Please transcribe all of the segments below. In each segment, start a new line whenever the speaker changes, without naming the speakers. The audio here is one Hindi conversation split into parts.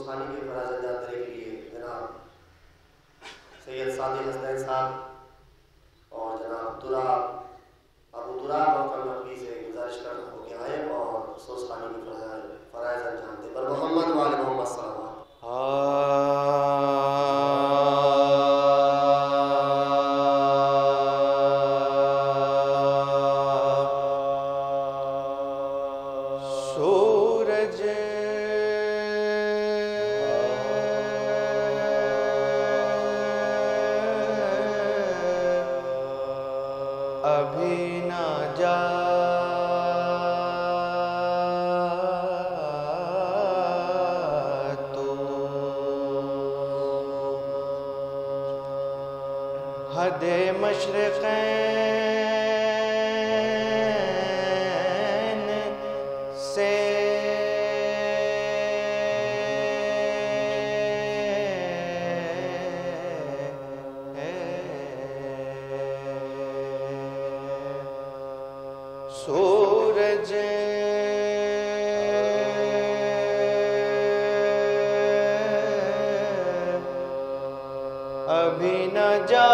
सोस्तानी के फराज़ अंजाम देने के लिए जनाब सैयद सादिक हसनैन साहब और जनाब अबू दुराब और कलमकी से गुजारिश कर रहा हूँ कि आए और सोस्तानी के फराज़ अंजाम दें। पर मोहम्मद वाले मोहम्मद सल्लल्लाहु
हदे मशरिक़ैन से सूरज अभी न जा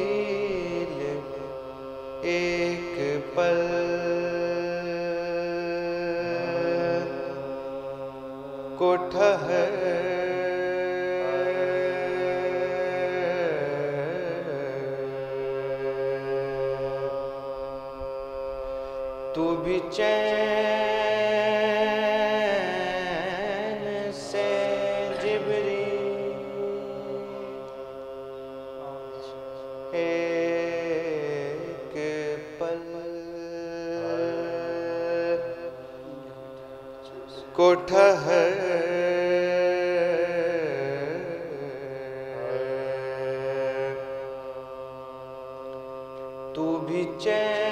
जिब्रील एक पल को ठहर तू भी चैन से जिब्रील एक पल को ठहर तू भी चैन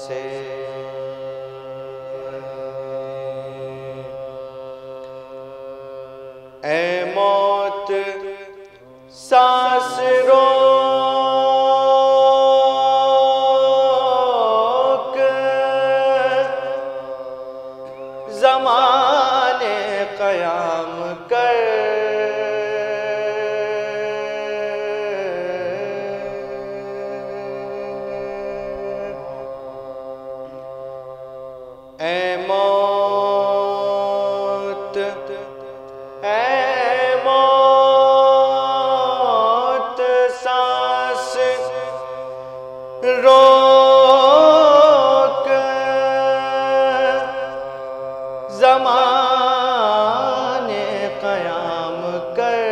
से ऐ मौत सांस रोक ज़माने क़याम कर ऐ मौत सांस रोक ज़माने क़याम कर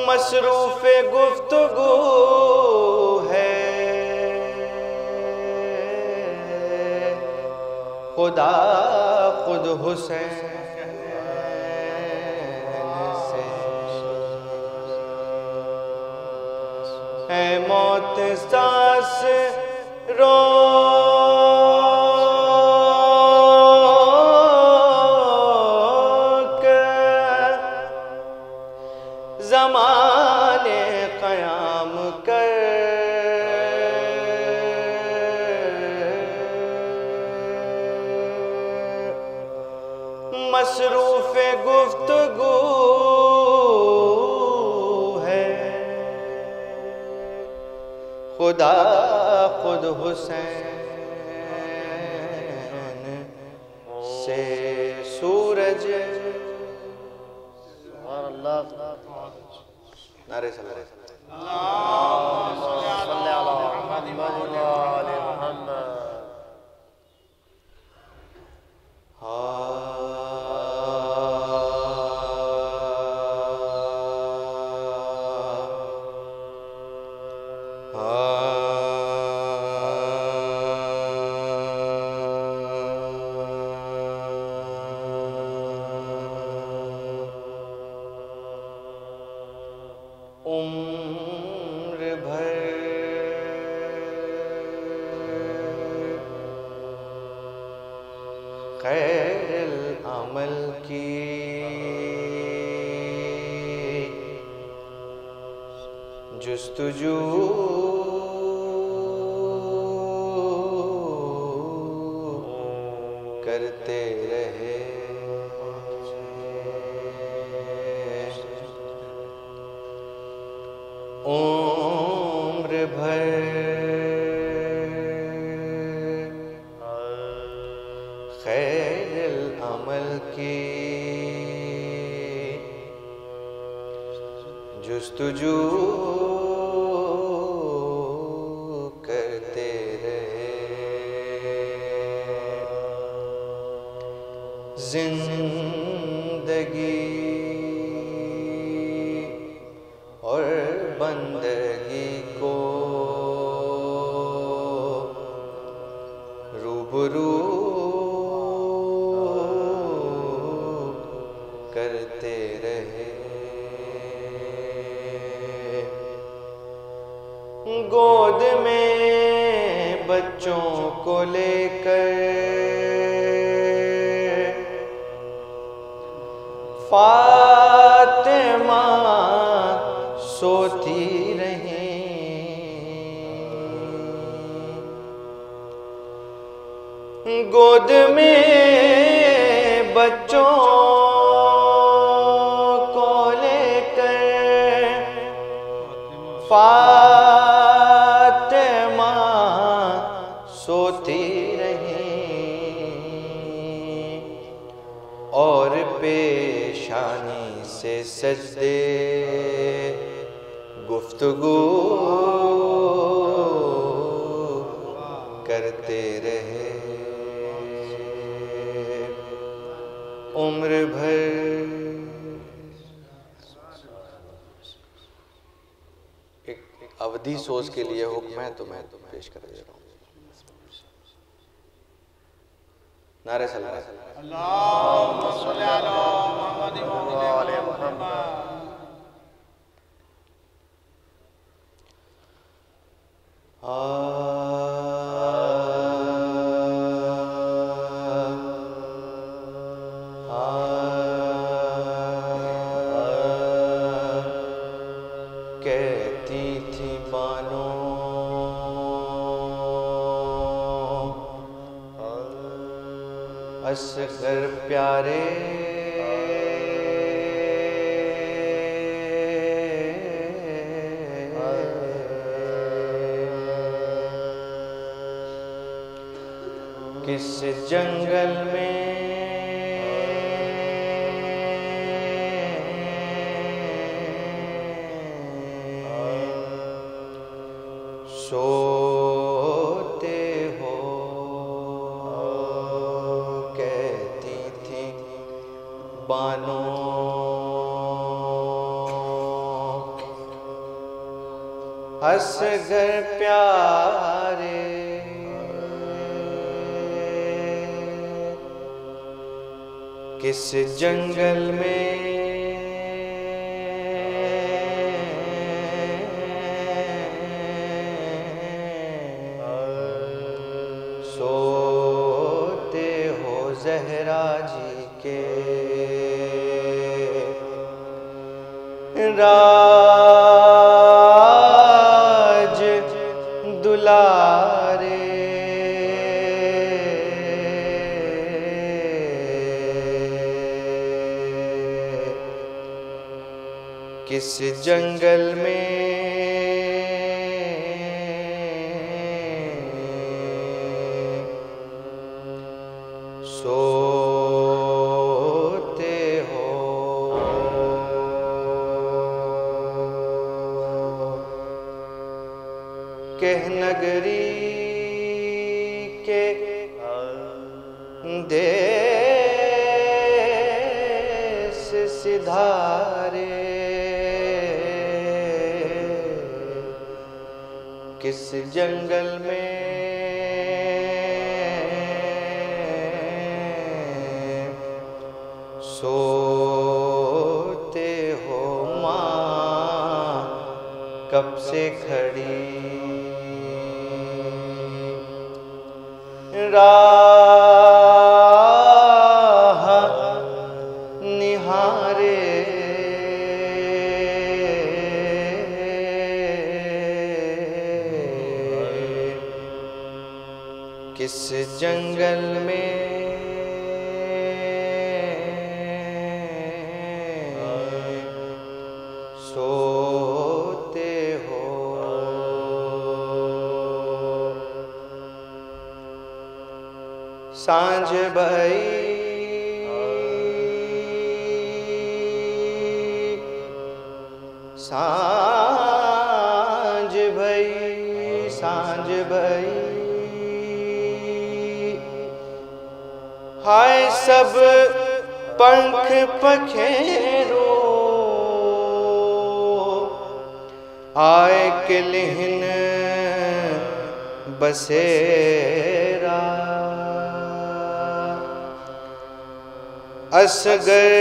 मसरूफ़ गुफ्तगू है खुदा खुद हुसैन से ऐ मौत सांस रोक ज़माने क़याम कर मसरूफ़ गुफ्तगू है खुदा खुद हुसैन से सूरज नारे सल्लल्लाहु अलैहि उम्र भर खैर अमल की जुस्तजू करते रहे। उम्र भर खैर अमल की जुस्तजू करते रहे। जिंदगी और बंदगी को रूबरू करते रहे। गोद में बच्चों को लेकर फातिमा सोती रही। गोद में बच्चों को लेकर फातिमा सोती रही और पेशानी से सजदे गुफ्तगू करते रहे। उम्र भर एक अवधि सोच के लिए हुक्म है तो मैं पेश कर दे रहा हूँ। नारे सलाम।
अल्लाहुम्मा सल्ली अला मुहम्मद व आले मुहम्मद।
कहती थी बानो असगर प्यारे किस जंगल में सोते हो। कहती थी बानो असगर प्यारे किस जंगल में सोते हो ज़हरा जी के राज दुलारे। किस जंगल में सोते हो। कह नगरी के देश सिधारे किस जंगल में सोते हो। माँ कब से खड़ी राह निहारे किस जंगल में सोते हो। सांझ भई सांझ भई सांझ भई हाय सब पंख पखेरो आए किलिहन बसेरा असगर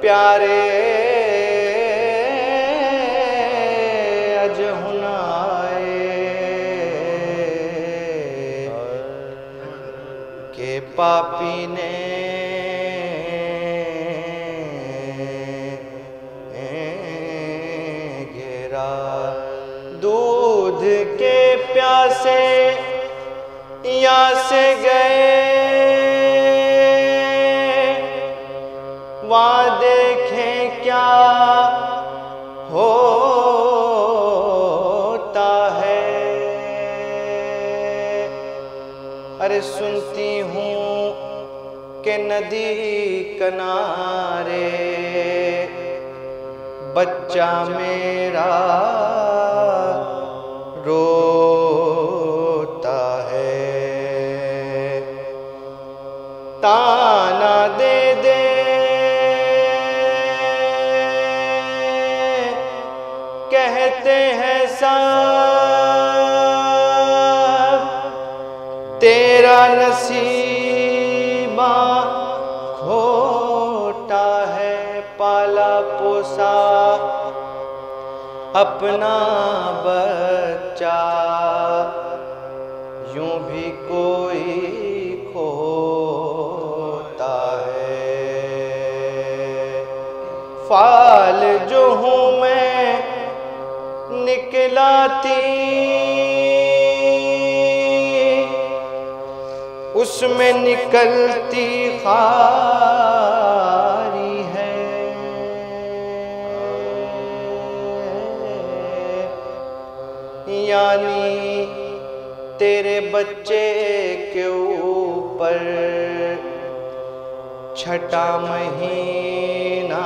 प्यारे अजहुनाए के पापी ने घेरा दूध के प्यासे यहाँ से गए वहाँ देखें क्या होता है। अरे सुनती हूँ कि नदी किनारे बच्चा मेरा रोता है। ताना दे दे कहते हैं सब तेरा नसीबा खोटा है। पाला पोसा अपना बच्चा यूं भी कोई खोता है। फाल जो हूँ मैं निकलाती उसमें निकलती खारी है। यानी तेरे बच्चे के ऊपर छठा महीना